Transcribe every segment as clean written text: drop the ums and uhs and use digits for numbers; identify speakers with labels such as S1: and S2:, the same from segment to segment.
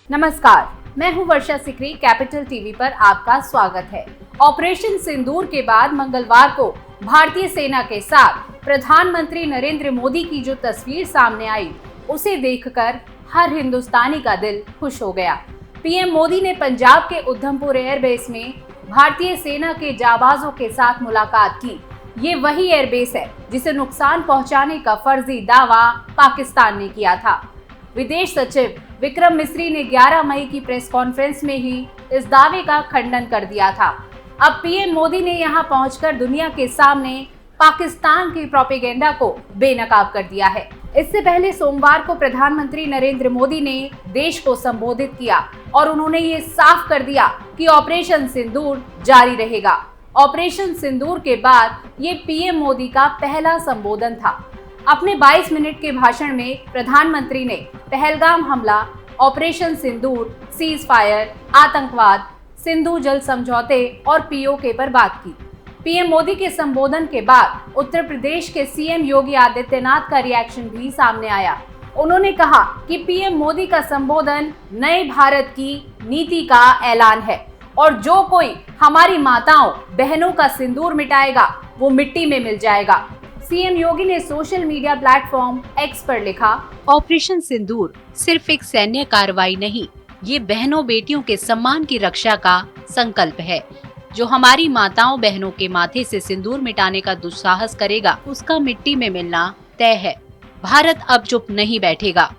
S1: नमस्कार, मैं हूं वर्षा सिकरी। कैपिटल टीवी पर आपका स्वागत है। ऑपरेशन सिंदूर के बाद मंगलवार को भारतीय सेना के साथ प्रधानमंत्री नरेंद्र मोदी की जो तस्वीर सामने आई, उसे देखकर हर हिंदुस्तानी का दिल खुश हो गया। पीएम मोदी ने पंजाब के उधमपुर एयरबेस में भारतीय सेना के जाबाजों के साथ मुलाकात की। ये वही एयरबेस है जिसे नुकसान पहुंचाने का फर्जी दावा पाकिस्तान ने किया था। विदेश सचिव विक्रम मिस्री ने 11 मई की प्रेस कॉन्फ्रेंस में ही इस दावे का खंडन कर दिया था। अब पीएम मोदी ने यहां पहुंचकर दुनिया के सामने पाकिस्तान की प्रोपेगेंडा को बेनकाब कर दिया है। इससे पहले सोमवार को प्रधानमंत्री नरेंद्र मोदी ने देश को संबोधित किया और उन्होंने ये साफ कर दिया कि ऑपरेशन सिंदूर जारी रहेगा। ऑपरेशन सिंदूर के बाद ये पीएम मोदी का पहला संबोधन था। अपने 22 मिनट के भाषण में प्रधानमंत्री ने पहलगाम हमला, ऑपरेशन सिंदूर, सीज फायर, आतंकवाद, सिंधु जल समझौते और पीओके पर बात की। पीएम मोदी के संबोधन के बाद उत्तर प्रदेश के सीएम योगी आदित्यनाथ का रिएक्शन भी सामने आया। उन्होंने कहा कि पीएम मोदी का संबोधन नए भारत की नीति का ऐलान है और जो कोई हमारी माताओं बहनों का सिंदूर मिटाएगा वो मिट्टी में मिल जाएगा। सीएम योगी ने सोशल मीडिया प्लेटफॉर्म एक्स पर लिखा,
S2: ऑपरेशन सिंदूर सिर्फ एक सैन्य कार्रवाई नहीं, ये बहनों बेटियों के सम्मान की रक्षा का संकल्प है। जो हमारी माताओं बहनों के माथे से सिंदूर मिटाने का दुस्साहस करेगा, उसका मिट्टी में मिलना तय है। भारत अब चुप नहीं बैठेगा।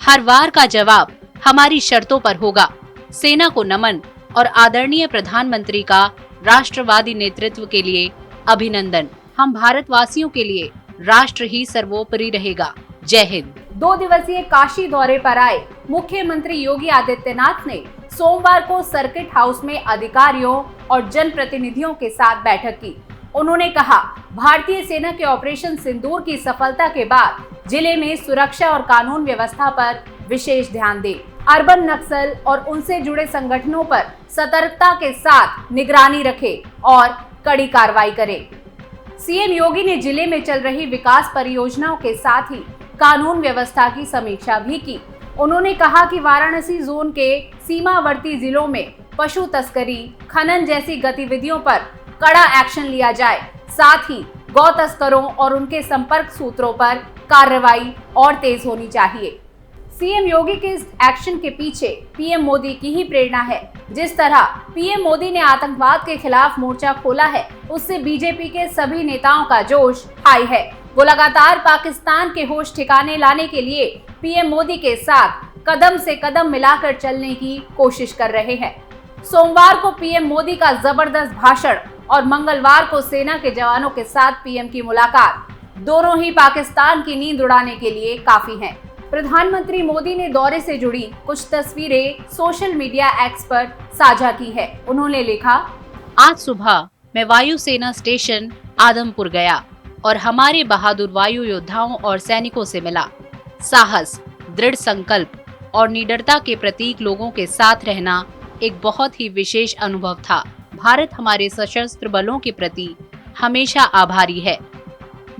S2: हर वार का जवाब हमारी शर्तों पर होगा। सेना को नमन और आदरणीय प्रधानमंत्री का राष्ट्रवादी नेतृत्व के लिए अभिनंदन। हम भारतवासियों के लिए राष्ट्र ही सर्वोपरि रहेगा। जय हिंद।
S1: 2 दिवसीय काशी दौरे पर आए मुख्यमंत्री योगी आदित्यनाथ ने सोमवार को सर्किट हाउस में अधिकारियों और जनप्रतिनिधियों के साथ बैठक की। उन्होंने कहा, भारतीय सेना के ऑपरेशन सिंदूर की सफलता के बाद जिले में सुरक्षा और कानून व्यवस्था पर विशेष ध्यान दें। अर्बन नक्सल और उनसे जुड़े संगठनों पर सतर्कता के साथ निगरानी रखें और कड़ी कार्रवाई करें। सीएम योगी ने जिले में चल रही विकास परियोजनाओं के साथ ही कानून व्यवस्था की समीक्षा भी की। उन्होंने कहा कि वाराणसी जोन के सीमावर्ती जिलों में पशु तस्करी, खनन जैसी गतिविधियों पर कड़ा एक्शन लिया जाए। साथ ही गौ तस्करों और उनके संपर्क सूत्रों पर कार्रवाई और तेज होनी चाहिए। सीएम योगी के इस एक्शन के पीछे पीएम मोदी की ही प्रेरणा है। जिस तरह पीएम मोदी ने आतंकवाद के खिलाफ मोर्चा खोला है, उससे बीजेपी के सभी नेताओं का जोश हाई है। वो लगातार पाकिस्तान के होश ठिकाने लाने के लिए पीएम मोदी के साथ कदम से कदम मिलाकर चलने की कोशिश कर रहे हैं। सोमवार को पीएम मोदी का जबरदस्त भाषण और मंगलवार को सेना के जवानों के साथ पीएम की मुलाकात, दोनों ही पाकिस्तान की नींद उड़ाने के लिए काफी हैं। प्रधानमंत्री मोदी ने दौरे से जुड़ी कुछ तस्वीरें सोशल मीडिया एक्स पर साझा की है। उन्होंने लिखा,
S2: आज सुबह मैं वायुसेना स्टेशन आदमपुर गया और हमारे बहादुर वायु योद्धाओं और सैनिकों से मिला। साहस, दृढ़ संकल्प और निडरता के प्रतीक लोगों के साथ रहना एक बहुत ही विशेष अनुभव था। भारत हमारे सशस्त्र बलों के प्रति हमेशा आभारी है,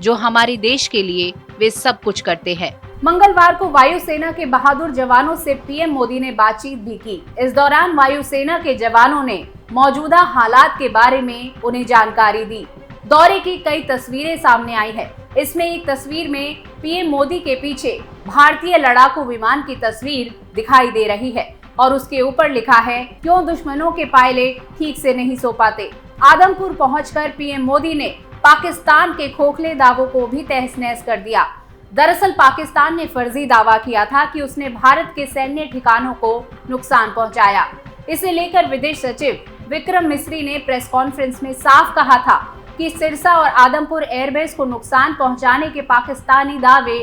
S2: जो हमारे देश के लिए वे सब कुछ करते हैं।
S1: मंगलवार को वायुसेना के बहादुर जवानों से पीएम मोदी ने बातचीत भी की। इस दौरान वायुसेना के जवानों ने मौजूदा हालात के बारे में उन्हें जानकारी दी। दौरे की कई तस्वीरें सामने आई है। इसमें एक तस्वीर में पीएम मोदी के पीछे भारतीय लड़ाकू विमान की तस्वीर दिखाई दे रही है और उसके ऊपर लिखा है, क्यों दुश्मनों के पायलट ठीक से नहीं सो पाते। आदमपुर पहुंचकर पीएम मोदी ने पाकिस्तान के खोखले दावों को भी तहस नहस कर दिया। दरअसल पाकिस्तान ने फर्जी दावा किया था कि उसने भारत के सैन्य ठिकानों को नुकसान पहुंचाया। इसे लेकर विदेश सचिव विक्रम मिस्री ने प्रेस कॉन्फ्रेंस में साफ कहा था कि सिरसा और आदमपुर एयरबेस को नुकसान पहुंचाने के पाकिस्तानी दावे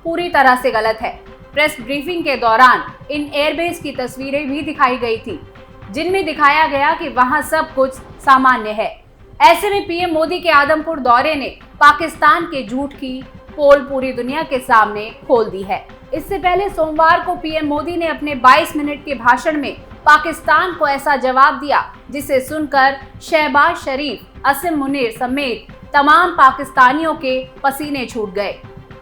S1: पूरी तरह से गलत है। प्रेस ब्रीफिंग के दौरान इन एयरबेस की तस्वीरें भी दिखाई गई थी, जिनमें दिखाया गया कि वहां सब कुछ सामान्य है। ऐसे में पीएम मोदी के आदमपुर दौरे ने पाकिस्तान के झूठ की पोल पूरी दुनिया के सामने खोल दी है। इससे पहले सोमवार को पीएम मोदी ने अपने 22 मिनट के भाषण में पाकिस्तान को ऐसा जवाब दिया जिसे सुनकर शहबाज शरीफ, असीम मुनीर समेत तमाम पाकिस्तानियों के पसीने छूट गए।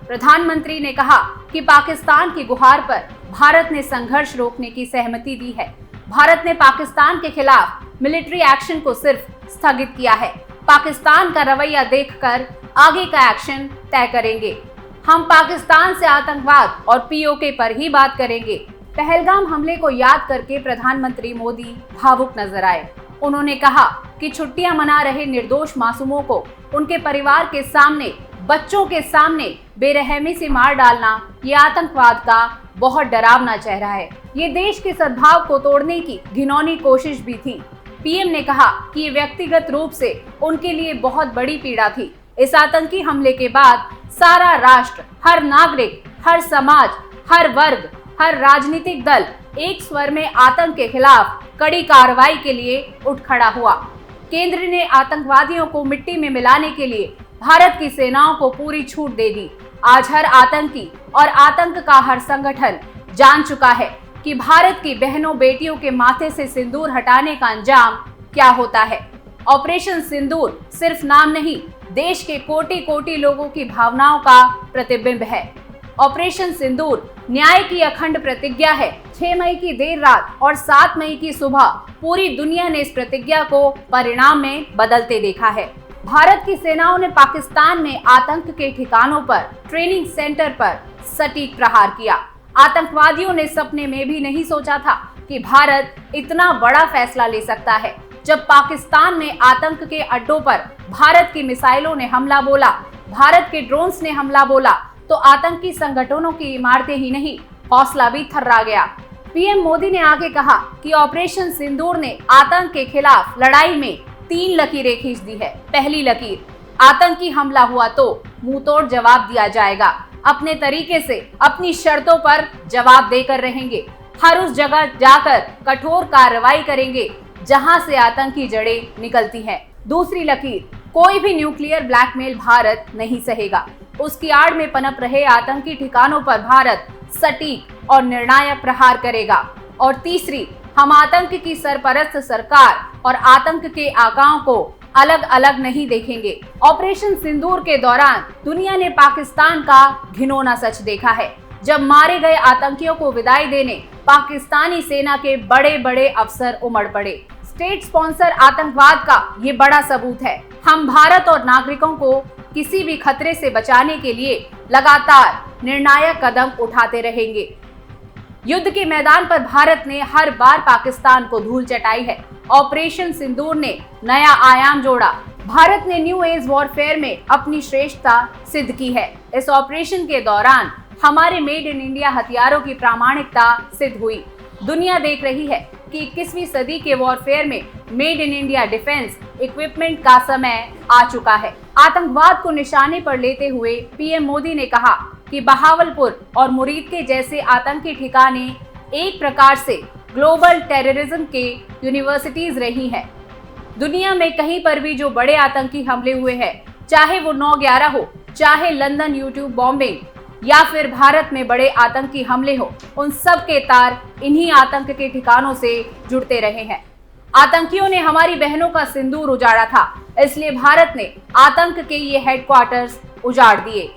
S1: प्रधानमंत्री ने कहा कि पाकिस्तान की गुहार पर भारत ने संघर्ष रोकने की सहमति दी है। भारत ने पाकिस्तान के खिलाफ मिलिट्री एक्शन को सिर्फ स्थगित किया है। पाकिस्तान का रवैया देखकर आगे का एक्शन तय करेंगे। हम पाकिस्तान से आतंकवाद और पीओके पर ही बात करेंगे। पहलगाम हमले को याद करके प्रधानमंत्री मोदी भावुक नजर आए। उन्होंने कहा कि छुट्टियां मना रहे निर्दोष मासूमों को उनके परिवार के सामने, बच्चों के सामने बेरहमी से मार डालना ये आतंकवाद का बहुत डरावना चेहरा है। ये देश के सद्भाव को तोड़ने की घिनौनी कोशिश भी थी। पीएम ने कहा कि ये व्यक्तिगत रूप से उनके लिए बहुत बड़ी पीड़ा थी। इस आतंकी हमले के बाद सारा राष्ट्र, हर नागरिक, हर समाज, हर वर्ग, हर राजनीतिक दल एक स्वर में आतंक के खिलाफ कड़ी कार्रवाई के लिए उठ खड़ा हुआ। केंद्र ने आतंकवादियों को मिट्टी में मिलाने के लिए भारत की सेनाओं को पूरी छूट दे दी। आज हर आतंकी और आतंक का हर संगठन जान चुका है कि भारत की बहनों बेटियों के माथे से सिंदूर हटाने का अंजाम क्या होता है। ऑपरेशन सिंदूर सिर्फ नाम नहीं, देश के कोटि कोटि लोगों की भावनाओं का प्रतिबिंब है। ऑपरेशन सिंदूर न्याय की अखंड प्रतिज्ञा है। 6 मई की देर रात और 7 मई की सुबह पूरी दुनिया ने इस प्रतिज्ञा को परिणाम में बदलते देखा है। भारत की सेनाओं ने पाकिस्तान में आतंक के ठिकानों पर, ट्रेनिंग सेंटर पर सटीक प्रहार किया। आतंकवादियों ने सपने में भी नहीं सोचा था कि भारत इतना बड़ा फैसला ले सकता है। जब पाकिस्तान में आतंक के अड्डों पर भारत की मिसाइलों ने हमला बोला, भारत के ड्रोन्स ने हमला बोला, तो आतंकी संगठनों की इमारतें ही नहीं, हौसला भी थर्रा गया। पीएम मोदी ने आगे कहा कि ऑपरेशन सिंदूर ने आतंक के खिलाफ लड़ाई में 3 लकीरें खींच दी है। पहली लकीर, आतंकी हमला हुआ तो मुंहतोड़ जवाब दिया जाएगा। अपने तरीके से, अपनी शर्तों पर जवाब देकर रहेंगे। हर उस जगह जाकर कठोर कार्रवाई करेंगे जहां से आतंकी जड़ें निकलती हैं। दूसरी लकीर, कोई भी न्यूक्लियर ब्लैकमेल भारत नहीं सहेगा। उसकी आड़ में पनप रहे आतंकी ठिकानों पर भारत सटीक और निर्णायक प्रहार करेगा। और तीसरी, हम आतंक की सरपरस्त सरकार और आतंक के आकाओं को अलग अलग नहीं देखेंगे। ऑपरेशन सिंदूर के दौरान दुनिया ने पाकिस्तान का घिनौना सच देखा है। जब मारे गए आतंकियों को विदाई देने पाकिस्तानी सेना के बड़े बड़े अफसर उमड़ पड़े। स्टेट स्पॉन्सर आतंकवाद का ये बड़ा सबूत है। हम भारत और नागरिकों को किसी भी खतरे से बचाने के लिए लगातार निर्णायक कदम उठाते रहेंगे। युद्ध के मैदान पर भारत ने हर बार पाकिस्तान को धूल चटाई है। ऑपरेशन सिंदूर ने नया आयाम जोड़ा। भारत ने न्यू एज वॉरफेयर में अपनी श्रेष्ठता सिद्ध की है। इस ऑपरेशन के दौरान हमारे मेड इन इंडिया हथियारों की प्रामाणिकता सिद्ध हुई। दुनिया देख रही है कि 21वीं सदी के वॉरफेयर में made in India defence equipment का समय आ चुका है। आतंकवाद को निशाने पर लेते हुए पीएम मोदी ने कहा कि बहावलपुर और मुरीद के जैसे आतंकी ठिकाने एक प्रकार से ग्लोबल टेररिज्म के यूनिवर्सिटीज रही हैं। दुनिया में कहीं पर भी जो बड़े आतंकी हमले हुए हैं, चाहे वो 9/11 हो, चाहे लंदन यूट्यूब बॉम्बिंग या फिर भारत में बड़े आतंकी हमले हो, उन सब के तार इन्हीं आतंक के ठिकानों से जुड़ते रहे हैं। आतंकियों ने हमारी बहनों का सिंदूर उजाड़ा था, इसलिए भारत ने आतंक के ये हेडक्वार्टर्स उजाड़ दिए।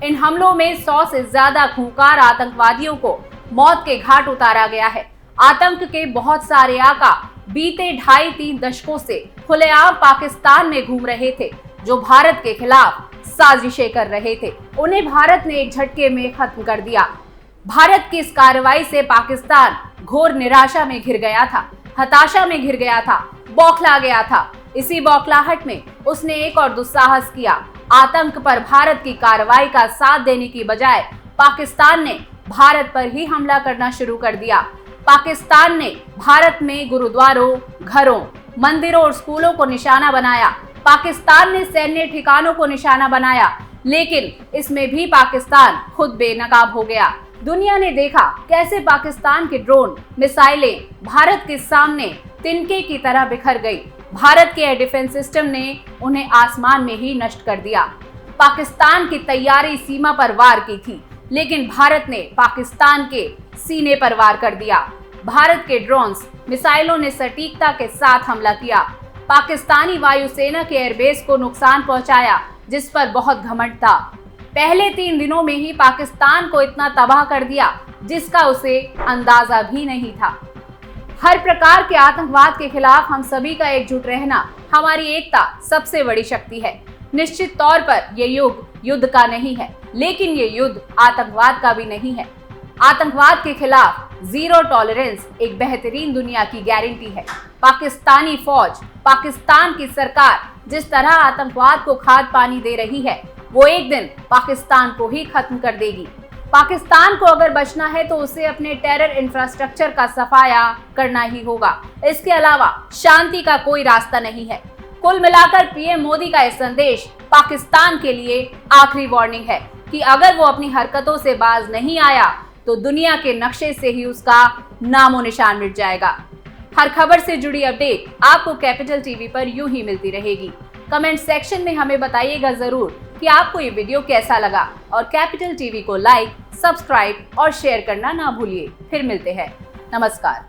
S1: इन हमलों में 100 से ज्यादा खूंखार आतंकवादियों को मौत के घाट उतारा गया है। आतंक के बहुत सारे आका बीते 2.5-3 दशकों से खुलेआम पाकिस्तान में घूम रहे थे, जो भारत के खिलाफ साजिशें कर रहे थे। उन्हें भारत ने एक झटके में खत्म कर दिया। भारत की इस कार्रवाई से पाकिस्तान घोर निराशा में घिर गया था, हताशा में घिर गया था, बौखला गया था। इसी बौखलाहट में उसने एक और दुस्साहस किया। आतंक पर भारत की कार्रवाई का साथ देने की बजाय पाकिस्तान ने भारत पर ही हमला करना शुरू कर दिया। पाकिस्तान ने भारत में गुरुद्वारों, घरों, मंदिरों और स्कूलों को निशाना बनाया। पाकिस्तान ने सैन्य ठिकानों को निशाना बनाया, लेकिन इसमें भी पाकिस्तान खुद बेनकाब हो गया। दुनिया ने देखा कैसे पाकिस्तान के ड्रोन, मिसाइलें भारत के सामने तिनके की तरह बिखर गई। भारत के एयर डिफेंस सिस्टम ने उन्हें आसमान में ही नष्ट कर दिया। पाकिस्तान की तैयारी सीमा पर वार की थी, लेकिन भारत ने पाकिस्तान के सीने पर वार कर दिया। भारत के ड्रोन्स, मिसाइलों ने सटीकता के साथ हमला किया। पाकिस्तानी वायुसेना के एयरबेस को नुकसान पहुंचाया, जिस पर बहुत घमंड था। पहले 3 दिनों में ही पाकिस्तान को इतना तबाह कर दिया जिसका उसे अंदाजा भी नहीं था। हर प्रकार के आतंकवाद के खिलाफ हम सभी का एकजुट रहना हमारी एकता सबसे बड़ी शक्ति है। निश्चित तौर पर ये युद्ध का नहीं है, लेकिन ये युद्ध आतंकवाद का भी नहीं है। आतंकवाद के खिलाफ जीरो टॉलरेंस एक बेहतरीन दुनिया की गारंटी है। पाकिस्तानी फौज, पाकिस्तान की सरकार जिस तरह आतंकवाद को खाद पानी दे रही है, वो एक दिन पाकिस्तान को ही खत्म कर देगी। पाकिस्तान को अगर बचना है तो उसे अपने टेरर इंफ्रास्ट्रक्चर का सफाया करना ही होगा। इसके अलावा शांति का कोई रास्ता नहीं है। कुल मिलाकर पीएम मोदी का यह संदेश पाकिस्तान के लिए आखिरी वार्निंग है कि अगर वो अपनी हरकतों से बाज नहीं आया तो दुनिया के नक्शे से ही उसका नामो निशान मिट जाएगा। हर खबर से जुड़ी अपडेट आपको कैपिटल टीवी पर यूं ही मिलती रहेगी। कमेंट सेक्शन में हमें बताइएगा जरूर कि आपको ये वीडियो कैसा लगा और कैपिटल टीवी को लाइक, सब्सक्राइब और शेयर करना ना भूलिए। फिर मिलते हैं। नमस्कार।